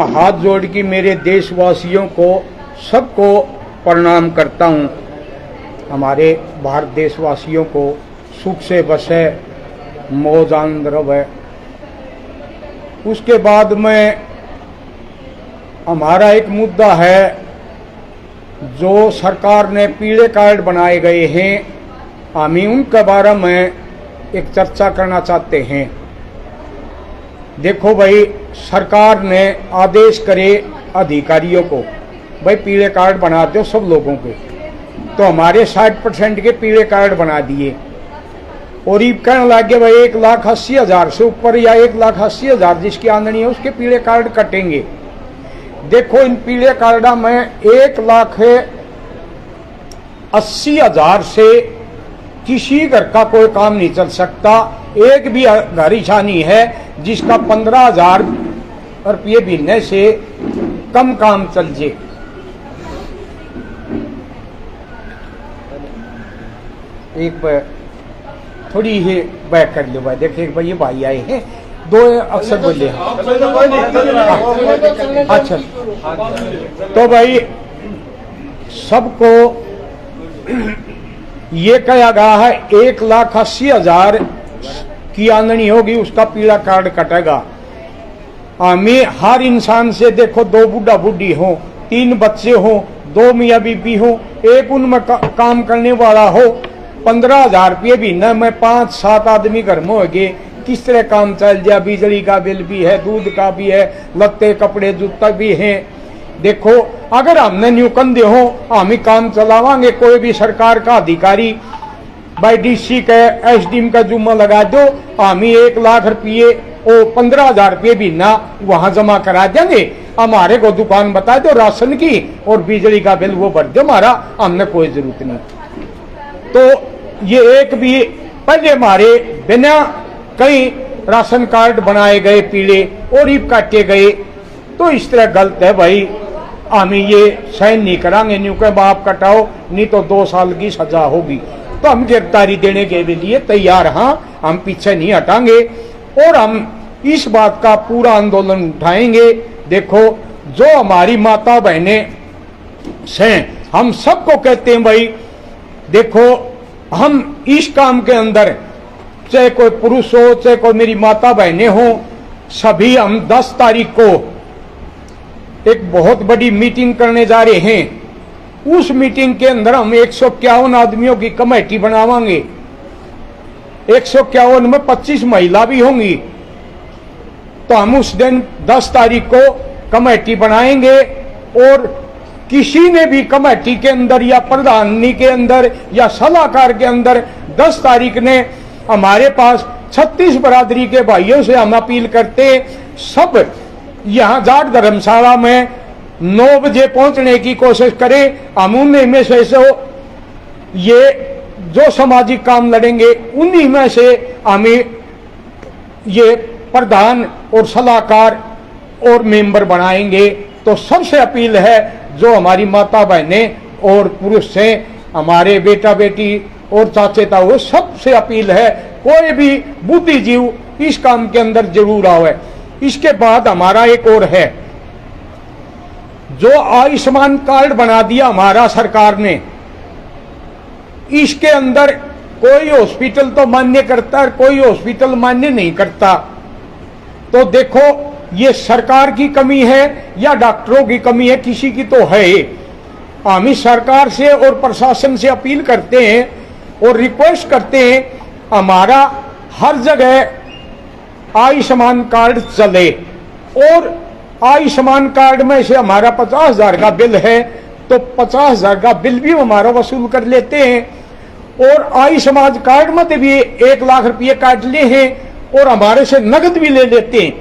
हाथ जोड़ के मेरे देशवासियों को सबको प्रणाम करता हूँ। हमारे भारत देशवासियों को सुख से बसे, मौज आनंद रहे। उसके बाद में हमारा एक मुद्दा है, जो सरकार ने पीले कार्ड बनाए गए हैं, हम उनके बारे में एक चर्चा करना चाहते हैं। देखो भाई, सरकार ने आदेश करे अधिकारियों को, भाई पीले कार्ड बना दो सब लोगों के। तो हमारे 60% के पीले कार्ड बना दिए और ये कहने लगे भाई 1,80,000 से ऊपर या 1,80,000 जिसकी आमदनी है उसके पीले कार्ड कटेंगे। देखो, इन पीले कार्डा में 1,80,000 से किसी घर का कोई काम नहीं चल सकता। एक भी घर ऐसा नहीं है जिसका 15,000 रुपये महीने से कम काम चल जाए। एक थोड़ी ही बैक कर लो भाई। देखिए भाई, ये भाई आए हैं, दो अक्सर बोले। अच्छा, तो भाई सबको ये कहा गया है 1,80,000 की आमदनी होगी उसका पीला कार्ड कटेगा। हमें हर इंसान से, देखो, 2 बूढ़ा बुढ़ी हो, 3 बच्चे हो, 2 मियाँ बीबी हो, एक उनमें काम करने वाला हो, 15,000 रुपये महीने में 5-7 आदमी घर में होंगे, किस तरह काम चल जाए। बिजली का बिल भी है, दूध का भी है, लत्ते कपड़े जूता भी हैं। देखो, अगर हमने न्यू कंधे हो, हम ही काम चलावांगे। कोई भी सरकार का अधिकारी भाई डीसी का, एसडीएम का जुम्मा लगा दो, हम ही 1,00,000 रुपये और 15,000 रुपये महीना वहां जमा करा देंगे। हमारे को दुकान बता दो राशन की और बिजली का बिल वो भर दो हमारा, हमने कोई जरूरत नहीं। तो ये एक भी पहले हमारे बिना कई राशन कार्ड बनाए गए पीले और ही काटे गए, तो इस तरह गलत है भाई। हम ये साइन नहीं करांगे, न्यू के बाप कटाओ, नहीं तो 2 साल की सजा होगी। तो हम गिरफ्तारी देने के लिए तैयार, हाँ, हम पीछे नहीं हटांगे और हम इस बात का पूरा आंदोलन उठाएंगे। देखो, जो हमारी माता बहनें हैं, हम सबको कहते हैं भाई, देखो, हम इस काम के अंदर, चाहे कोई पुरुष हो, चाहे कोई मेरी माता बहनें हो, सभी हम 10 तारीख को एक बहुत बड़ी मीटिंग करने जा रहे हैं। उस मीटिंग के अंदर हम 151 आदमियों की कमेटी बनावांगे। 151 में 25 महिला भी होंगी। तो हम उस दिन 10 तारीख को कमेटी बनाएंगे और किसी ने भी कमेटी के अंदर या प्रधानी के अंदर या सलाहकार के अंदर 10 तारीख ने हमारे पास 36 बरादरी के भाइयों से हम अपील करते, सब यहाँ जाट धर्मशाला में 9 बजे पहुंचने की कोशिश करें। हम उन्हीं में से ये जो सामाजिक काम लड़ेंगे उन्हीं में से हमें ये प्रधान और सलाहकार और मेंबर बनाएंगे। तो सबसे अपील है, जो हमारी माता बहनें और पुरुष से, हमारे बेटा बेटी और चाचे ताऊ, सबसे अपील है, कोई भी बुद्धिजीव इस काम के अंदर जरूर आवे। इसके बाद हमारा एक और है, जो आयुष्मान कार्ड बना दिया हमारा सरकार ने, इसके अंदर कोई हॉस्पिटल तो मान्य करता है, कोई हॉस्पिटल मान्य नहीं करता। तो देखो, ये सरकार की कमी है या डॉक्टरों की कमी है, किसी की तो है। हम इस सरकार से और प्रशासन से अपील करते हैं और रिक्वेस्ट करते हैं, हमारा हर जगह आयुष्मान कार्ड चले और आयुष्मान कार्ड में से हमारा 50,000 का बिल है तो 50,000 का बिल भी हमारा वसूल कर लेते हैं। और आयुष्मान कार्ड में भी 1,00,000 रुपये काट लिए हैं और हमारे से नगद भी ले लेते हैं।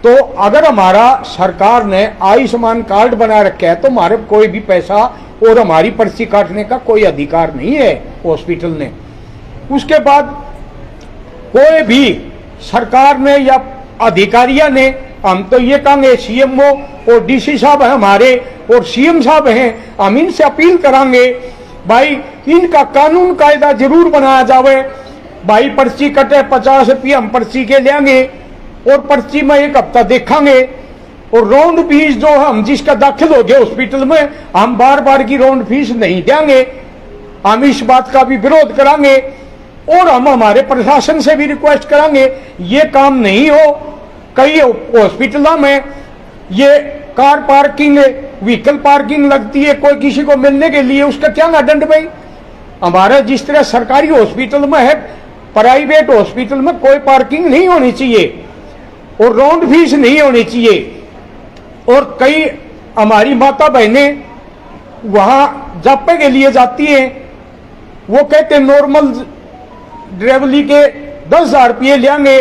तो अगर हमारा सरकार ने आयुष्मान कार्ड बना रखा है तो हमारे कोई भी पैसा और हमारी पर्ची काटने का कोई अधिकार नहीं है हॉस्पिटल ने। उसके बाद कोई भी सरकार ने या अधिकारियों ने, हम तो ये कहेंगे सीएमओ और डीसी साहब हैं हमारे और सीएम साहब हैं, हम इनसे अपील करांगे भाई इनका कानून कायदा जरूर बनाया जावे। भाई पर्ची कटे 50 रुपये हम पर्ची के लेंगे और पर्ची में 1 हफ्ता देखेंगे और राउंड फीस जो हम जिसका दाखिल हो गया हॉस्पिटल में, हम बार बार की राउंड फीस नहीं देंगे। हम इस बात का भी विरोध करेंगे और हम हमारे प्रशासन से भी रिक्वेस्ट करेंगे ये काम नहीं हो। कई हॉस्पिटलों में ये कार पार्किंग, व्हीकल पार्किंग लगती है, कोई किसी को मिलने के लिए, उसका क्या ना दंड भाई। हमारा जिस तरह सरकारी हॉस्पिटल में है, प्राइवेट हॉस्पिटल में कोई पार्किंग नहीं होनी चाहिए और राउंड फीस नहीं होनी चाहिए। और कई हमारी माता बहनें वहां जापे के लिए जाती हैं, वो कहते हैं नॉर्मल डिलीवरी के 10,000 रुपये लेंगे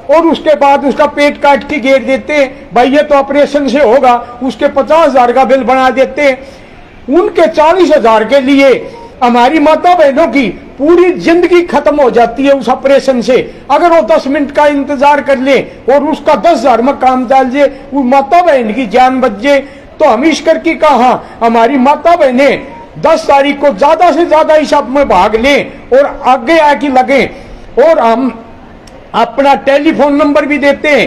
और उसके बाद उसका पेट काट के घेर देते हैं, भाई ये तो ऑपरेशन से होगा, उसके 50,000 का बिल बना देते हैं। उनके 40,000 के लिए हमारी माता बहनों की पूरी जिंदगी खत्म हो जाती है उस ऑपरेशन से। अगर वो 10 मिनट का इंतजार कर ले और उसका 10,000 में काम डाल जाए, वो माता बहन की जान बच जाए, तो हम इस करके कहा हमारी माता बहनें 10 तारीख को ज्यादा से ज्यादा इस में भाग लें और आगे आके लगे। और हम अपना टेलीफोन नंबर भी देते हैं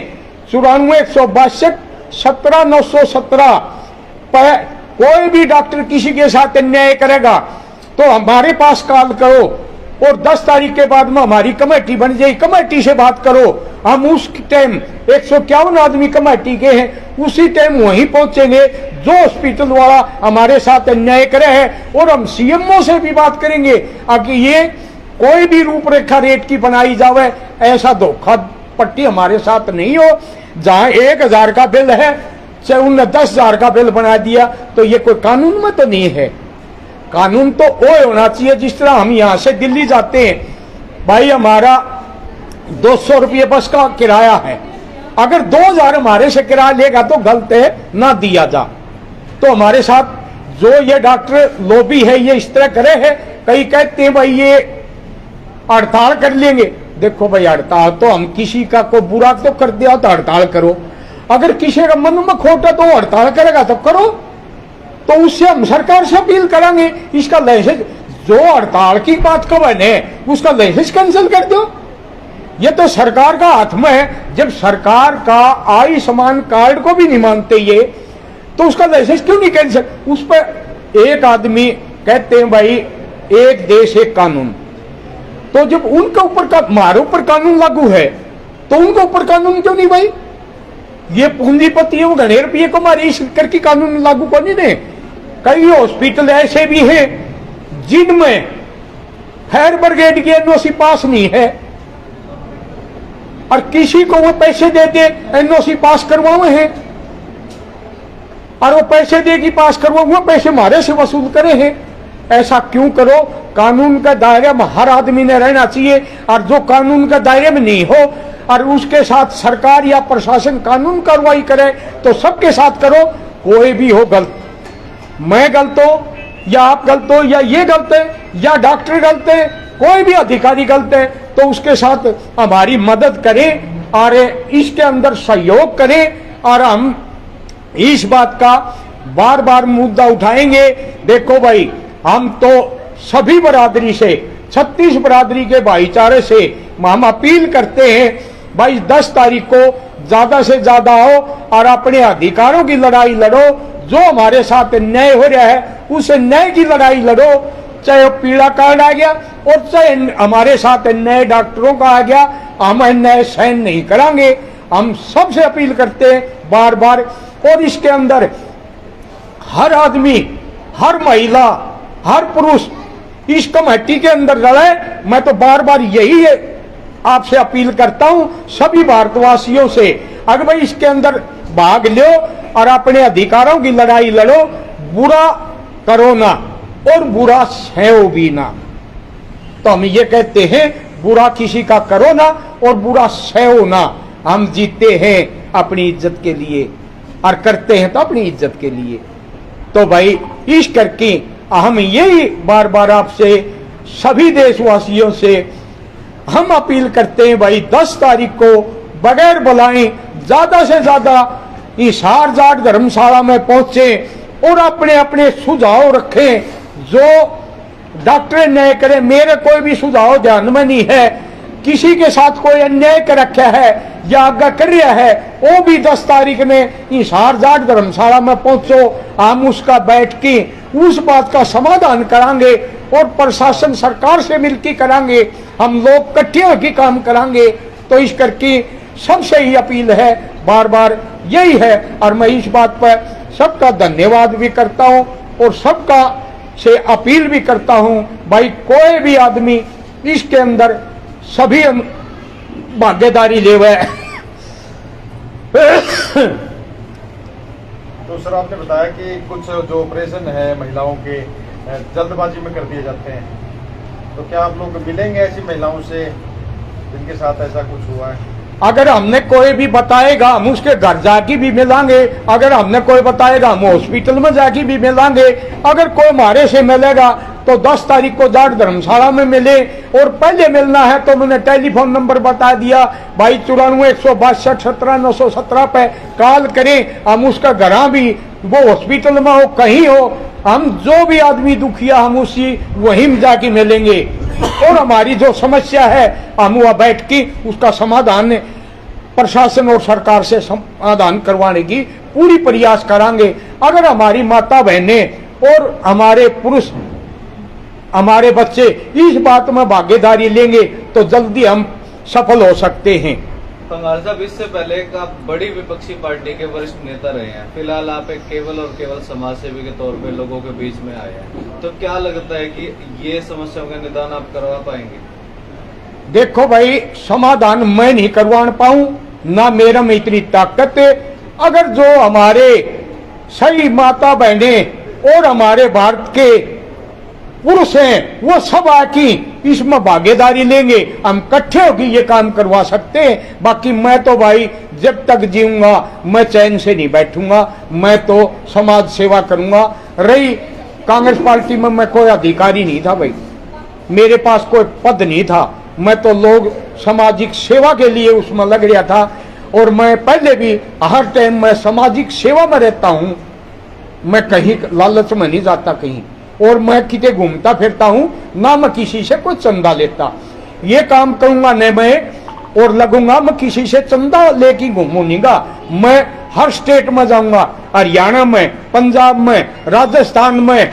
94 162 17 917 पर। कोई भी डॉक्टर किसी के साथ अन्याय करेगा तो हमारे पास कॉल करो और 10 तारीख के बाद में हमारी कमेटी बन जाए, कमेटी से बात करो। हम उस टाइम 151 आदमी कमेटी के हैं, उसी टाइम वहीं पहुंचेंगे जो हॉस्पिटल वाला हमारे साथ अन्याय करे है। और हम सीएमओ से भी बात करेंगे कि ये कोई भी रूपरेखा रेट की बनाई जावे, ऐसा धोखा पट्टी हमारे साथ नहीं हो। जहां 1,000 का बिल है चाहे उनने 10,000 का बिल बना दिया, तो ये कोई कानून में तो नहीं है। कानून तो वो होना चाहिए जिस तरह हम यहां से दिल्ली जाते हैं, भाई हमारा 200 रुपये बस का किराया है, अगर 2,000 हमारे से किराया लेगा तो गलत है, ना दिया जा। तो हमारे साथ जो ये डॉक्टर लॉबी है ये इस तरह करे है। कई कहते हैं भाई ये हड़ताल कर लेंगे। देखो भाई हड़ताल तो हम किसी का को बुरा तो कर दिया तो हड़ताल करो, अगर किसी का मन में खोटा तो हड़ताल करेगा तो करो, तो उससे हम सरकार से अपील करेंगे इसका लाइसेंस, जो हड़ताल की बात को बने उसका लाइसेंस कैंसिल कर दो। ये तो सरकार का हाथ में है। जब सरकार का आयुष्मान कार्ड को भी नहीं मानते ये, तो उसका लाइसेंस क्यों नहीं कैंसिल। उस पर एक आदमी कहते हैं भाई एक देश एक कानून, तो जब उनके ऊपर हमारे ऊपर कानून लागू है तो उनके ऊपर कानून क्यों नहीं भाई। ये पूंजीपतियों घने रुपये को हमारे इस करके कानून लागू को नहीं दे। कई हॉस्पिटल ऐसे भी हैं जिनमें फायर ब्रिगेड की एनओसी पास नहीं है और किसी को वो पैसे दे दे एनओसी पास करवाए हैं, और वो पैसे देगी पास करवाए, पैसे हमारे से वसूल करे हैं। ऐसा क्यों करो। कानून का दायरे में हर आदमी ने रहना चाहिए, और जो कानून का दायरे में नहीं हो और उसके साथ सरकार या प्रशासन कानून कार्रवाई करे तो सबके साथ करो। कोई भी हो गलत, मैं गलत हो या आप गलत हो या ये गलत है या डॉक्टर गलत है, कोई भी अधिकारी गलत है, तो उसके साथ हमारी मदद करें और इसके अंदर सहयोग करें। और हम इस बात का बार बार मुद्दा उठाएंगे। देखो भाई हम तो सभी बरादरी से, 36 बरादरी के भाईचारे से हम अपील करते हैं भाई 10 तारीख को ज्यादा से ज्यादा आओ और अपने अधिकारों की लड़ाई लड़ो। जो हमारे साथ न्याय हो रहा है उस न्याय की लड़ाई लड़ो, चाहे वो पीला कार्ड आ गया और चाहे हमारे साथ नए डॉक्टरों का आ गया, हम अन्याय सहन नहीं करेंगे। हम सबसे अपील करते हैं बार बार, और इसके अंदर हर आदमी, हर महिला, हर पुरुष इस कमेटी के अंदर लड़े। मैं तो बार बार यही आपसे अपील करता हूं सभी भारतवासियों से, अगर भाई इसके अंदर भाग लो और अपने अधिकारों की लड़ाई लड़ो। बुरा करो ना और बुरा सहो भी ना। तो हम ये कहते हैं बुरा किसी का करो ना और बुरा सहो ना। हम जीते हैं अपनी इज्जत के लिए और करते हैं तो अपनी इज्जत के लिए। तो भाई इस करके हम यही बार बार आपसे सभी देशवासियों से हम अपील करते हैं भाई 10 तारीख को बगैर बुलाएं ज्यादा से ज्यादा हिसार जाट धर्मशाला में पहुंचे और अपने अपने सुझाव रखें। जो डॉक्टर न्याय करें, मेरे कोई भी सुझाव ध्यान में नहीं है, किसी के साथ कोई अन्याय कर रखा है या आगे कर रहा है, वो भी 10 तारीख ने हिसार जाट धर्मशाला में पहुंचो, हम उसका बैठ के उस बात का समाधान करांगे और प्रशासन सरकार से मिलकर करांगे, हम लोग इकट्ठे होकर काम करांगे। तो इस करके सबसे ही अपील है, बार बार यही है, और मैं इस बात पर सबका धन्यवाद भी करता हूं और सबका से अपील भी करता हूं, भाई कोई भी आदमी इसके अंदर सभी भागीदारी लेवे। तो सर आपने बताया कि कुछ जो ऑपरेशन है महिलाओं के जल्दबाजी में कर दिए जाते हैं, तो क्या आप लोग मिलेंगे ऐसी महिलाओं से जिनके साथ ऐसा कुछ हुआ है? अगर हमने कोई भी बताएगा हम उसके घर जाके भी मिलांगे, अगर हमने कोई बताएगा हम हॉस्पिटल में जाके भी मिलांगे, अगर कोई हमारे से मिलेगा तो 10 तारीख को जाट धर्मशाला में मिले, और पहले मिलना है तो मैंने टेलीफोन नंबर बता दिया, भाई 94-162-17-917 पे कॉल करें, हम उसका घर भी, वो हॉस्पिटल में हो कहीं हो, हम जो भी आदमी दुखिया हम उसी वहीं में जाके मिलेंगे, और हमारी जो समस्या है हम वहां बैठ के उसका समाधान प्रशासन और सरकार से समाधान करवाने की पूरी प्रयास करांगे। अगर हमारी माता बहनें और हमारे पुरुष, हमारे बच्चे इस बात में भागीदारी लेंगे तो जल्दी हम सफल हो सकते हैं। पंगाल साहब, इससे पहले एक आप बड़ी विपक्षी पार्टी के वरिष्ठ नेता रहे हैं, फिलहाल आप एक केवल और केवल समाज सेवी के तौर पे लोगों के बीच में आए हैं, तो क्या लगता है कि ये समस्याओं का निदान आप करवा पाएंगे? देखो भाई, समाधान मैं नहीं करवा पाऊं, ना मेरा में इतनी ताकत है। अगर जो हमारे सही माता बहनें और हमारे भारत के पुरुष हैं वो सब आके इसमें भागीदारी लेंगे, हम इकट्ठे होकर ये काम करवा सकते हैं। बाकी मैं तो भाई जब तक जीऊंगा मैं चैन से नहीं बैठूंगा, मैं तो समाज सेवा करूंगा। रही कांग्रेस पार्टी में मैं कोई अधिकारी नहीं था भाई, मेरे पास कोई पद नहीं था, मैं तो लोग सामाजिक सेवा के लिए उसमें लग रहा था, और मैं पहले भी हर टाइम मैं सामाजिक सेवा में रहता हूं, मैं कहीं लालच में नहीं जाता कहीं, और मैं किते घूमता फिरता हूं, ना मैं किसी से कोई चंदा लेता। ये काम करूंगा नहीं मैं और लगूंगा मैं किसी से चंदा लेके घूमूंगा। मैं हर स्टेट में जाऊंगा, हरियाणा में, पंजाब में, राजस्थान में,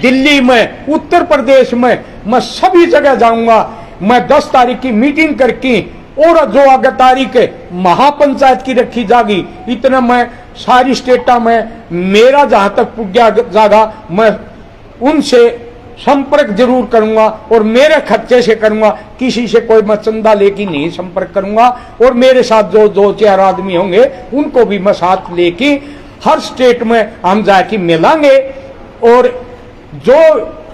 दिल्ली में, उत्तर प्रदेश में, मैं सभी जगह जाऊंगा। मैं 10 तारीख की मीटिंग करके और जो आगे तारीख महापंचायत की रखी जागी, इतना मैं सारी स्टेटा में मेरा जहां तक पुग्या जागा मैं उनसे संपर्क जरूर करूंगा, और मेरे खर्चे से करूंगा, किसी से कोई मैं चंदा लेके नहीं संपर्क करूंगा। और मेरे साथ जो 2-4 आदमी होंगे उनको भी मैं साथ लेके हर स्टेट में हम जाके मिलांगे, और जो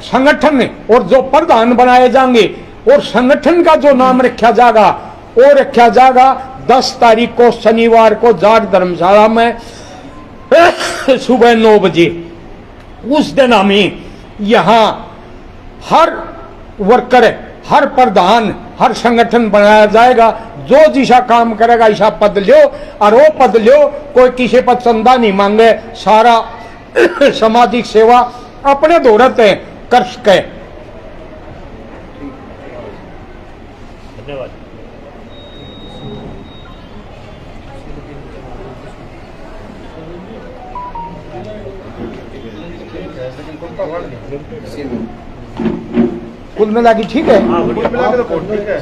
संगठन और जो प्रधान बनाए जाएंगे और संगठन का जो नाम रखा जाएगा वो रखा जाएगा 10 तारीख को शनिवार को जाट धर्मशाला में सुबह 9 बजे। उस दिन हमें यहाँ हर वर्कर, हर प्रधान, हर संगठन बनाया जाएगा, जो जिसा काम करेगा ऐसा पद लो, और वो पद लो, कोई किसी पर चंदा नहीं मांगे, सारा सामाजिक सेवा अपने दौरत है कर सके। धन्यवाद। कुल मिला के ठीक है। कुल मिला के तो ठीक है।